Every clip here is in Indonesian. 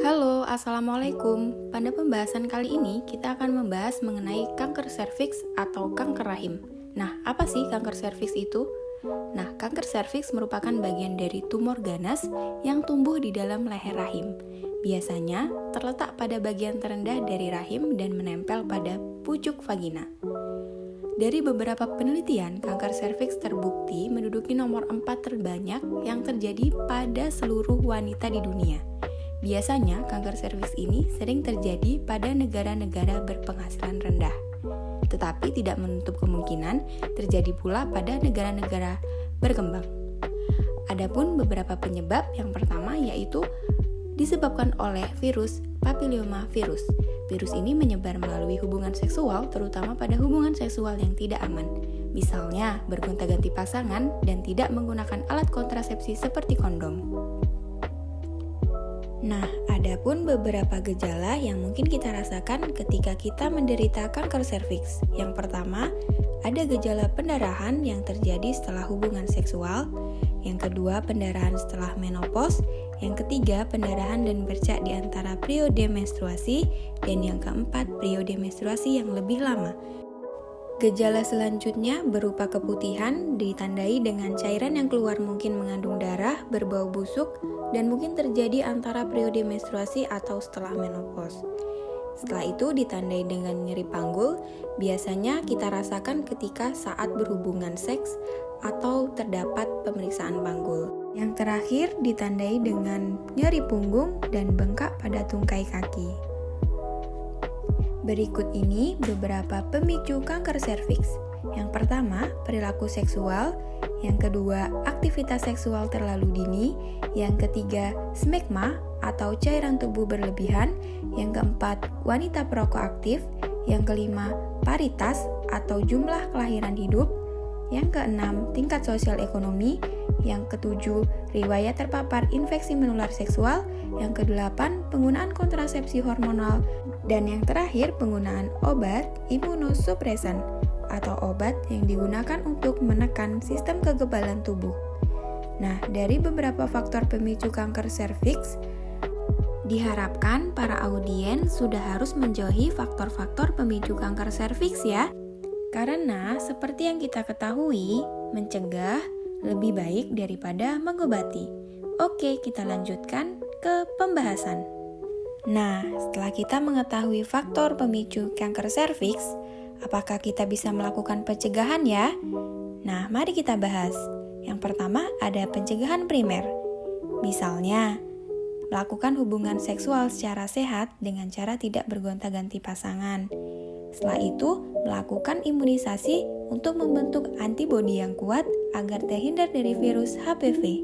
Halo, Assalamualaikum. Pada pembahasan kali ini, kita akan membahas mengenai kanker serviks atau kanker rahim. Nah, apa sih kanker serviks itu? Nah, kanker serviks merupakan bagian dari tumor ganas yang tumbuh di dalam leher rahim. Biasanya terletak pada bagian terendah dari rahim dan menempel pada pucuk vagina. Dari beberapa penelitian, kanker serviks terbukti menduduki nomor 4 terbanyak yang terjadi pada seluruh wanita di dunia. Biasanya, kanker serviks ini sering terjadi pada negara-negara berpenghasilan rendah, tetapi tidak menutup kemungkinan terjadi pula pada negara-negara berkembang. Adapun beberapa penyebab, yang pertama yaitu disebabkan oleh virus papillomavirus. Virus ini menyebar melalui hubungan seksual, terutama pada hubungan seksual yang tidak aman. Misalnya, bergonta-ganti pasangan dan tidak menggunakan alat kontrasepsi seperti kondom. Nah, adapun beberapa gejala yang mungkin kita rasakan ketika kita menderita kanker serviks. Yang pertama, ada gejala pendarahan yang terjadi setelah hubungan seksual. Yang kedua, pendarahan setelah menopause. Yang ketiga, pendarahan dan bercak di antara periode menstruasi. Dan yang keempat, periode menstruasi yang lebih lama. Gejala selanjutnya berupa keputihan, ditandai dengan cairan yang keluar mungkin mengandung darah, berbau busuk, dan mungkin terjadi antara periode menstruasi atau setelah menopause. Setelah itu ditandai dengan nyeri panggul, biasanya kita rasakan ketika saat berhubungan seks atau terdapat pemeriksaan panggul. Yang terakhir ditandai dengan nyeri punggung dan bengkak pada tungkai kaki. Berikut ini beberapa pemicu kanker serviks. Yang pertama, perilaku seksual. Yang kedua, aktivitas seksual terlalu dini. Yang ketiga, smegma atau cairan tubuh berlebihan. Yang keempat, wanita perokok aktif. Yang kelima, paritas atau jumlah kelahiran hidup. Yang keenam, tingkat sosial ekonomi. Yang ketujuh, riwayat terpapar infeksi menular seksual. Yang kedelapan, penggunaan kontrasepsi hormonal. Dan yang terakhir, penggunaan obat imunosupresan atau obat yang digunakan untuk menekan sistem kekebalan tubuh. Nah, dari beberapa faktor pemicu kanker serviks, diharapkan para audiens sudah harus menjauhi faktor-faktor pemicu kanker serviks ya. Karena seperti yang kita ketahui, mencegah lebih baik daripada mengobati. Oke, kita lanjutkan ke pembahasan. Nah, setelah kita mengetahui faktor pemicu kanker serviks, apakah kita bisa melakukan pencegahan ya? Nah, mari kita bahas. Yang pertama ada pencegahan primer. Misalnya, melakukan hubungan seksual secara sehat dengan cara tidak bergonta-ganti pasangan. Setelah itu, melakukan imunisasi untuk membentuk antibodi yang kuat agar terhindar dari virus HPV.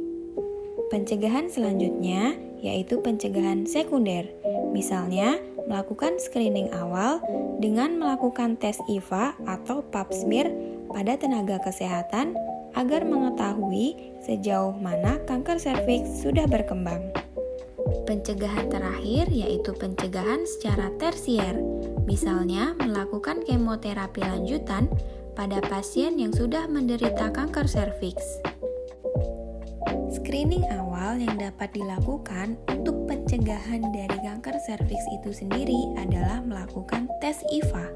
Pencegahan selanjutnya yaitu pencegahan sekunder. Misalnya, melakukan screening awal dengan melakukan tes IVA atau pap smear pada tenaga kesehatan agar mengetahui sejauh mana kanker serviks sudah berkembang. Pencegahan terakhir yaitu pencegahan secara tersier. Misalnya, melakukan kemoterapi lanjutan pada pasien yang sudah menderita kanker serviks. Screening awal yang dapat dilakukan untuk pencegahan dari kanker serviks itu sendiri adalah melakukan tes IVA.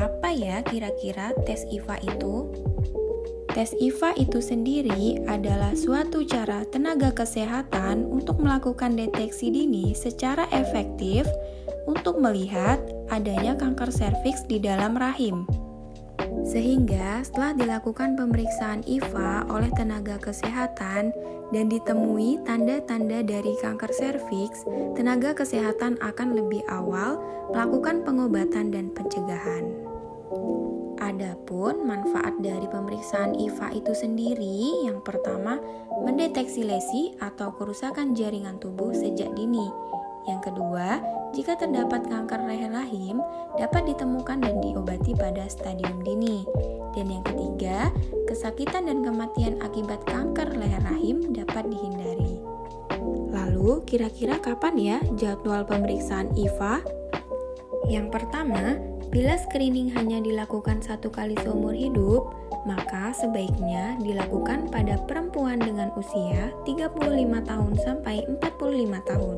Apa ya kira-kira tes IVA itu? Tes IVA itu sendiri adalah suatu cara tenaga kesehatan untuk melakukan deteksi dini secara efektif untuk melihat adanya kanker serviks di dalam rahim. Sehingga setelah dilakukan pemeriksaan IVA oleh tenaga kesehatan dan ditemui tanda-tanda dari kanker serviks, tenaga kesehatan akan lebih awal melakukan pengobatan dan pencegahan. Adapun manfaat dari pemeriksaan IVA itu sendiri, yang pertama, mendeteksi lesi atau kerusakan jaringan tubuh sejak dini. Yang kedua, jika terdapat kanker leher rahim, dapat ditemukan dan diobati pada stadium dini. Dan yang ketiga, kesakitan dan kematian akibat kanker leher rahim dapat dihindari. Lalu, kira-kira kapan ya jadwal pemeriksaan IVA? Yang pertama, bila screening hanya dilakukan 1 kali seumur hidup, maka sebaiknya dilakukan pada perempuan dengan usia 35 tahun sampai 45 tahun.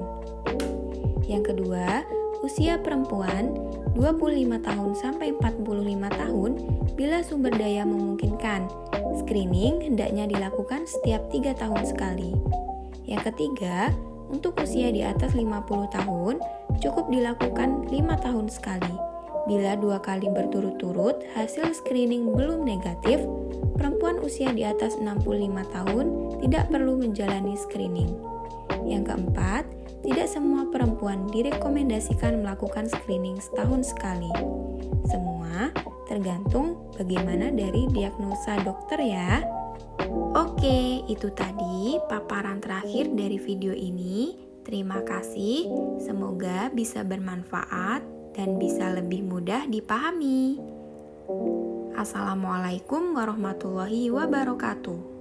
Yang kedua, usia perempuan 25 tahun sampai 45 tahun bila sumber daya memungkinkan. Screening hendaknya dilakukan setiap 3 tahun sekali. Yang ketiga, untuk usia di atas 50 tahun cukup dilakukan 5 tahun sekali. Bila 2 kali berturut-turut hasil screening belum negatif, perempuan usia di atas 65 tahun tidak perlu menjalani screening. Yang keempat, tidak semua perempuan direkomendasikan melakukan screening setahun sekali. Semua tergantung bagaimana dari diagnosa dokter ya. Oke, itu tadi paparan terakhir dari video ini. Terima kasih, semoga bisa bermanfaat dan bisa lebih mudah dipahami. Assalamualaikum warahmatullahi wabarakatuh.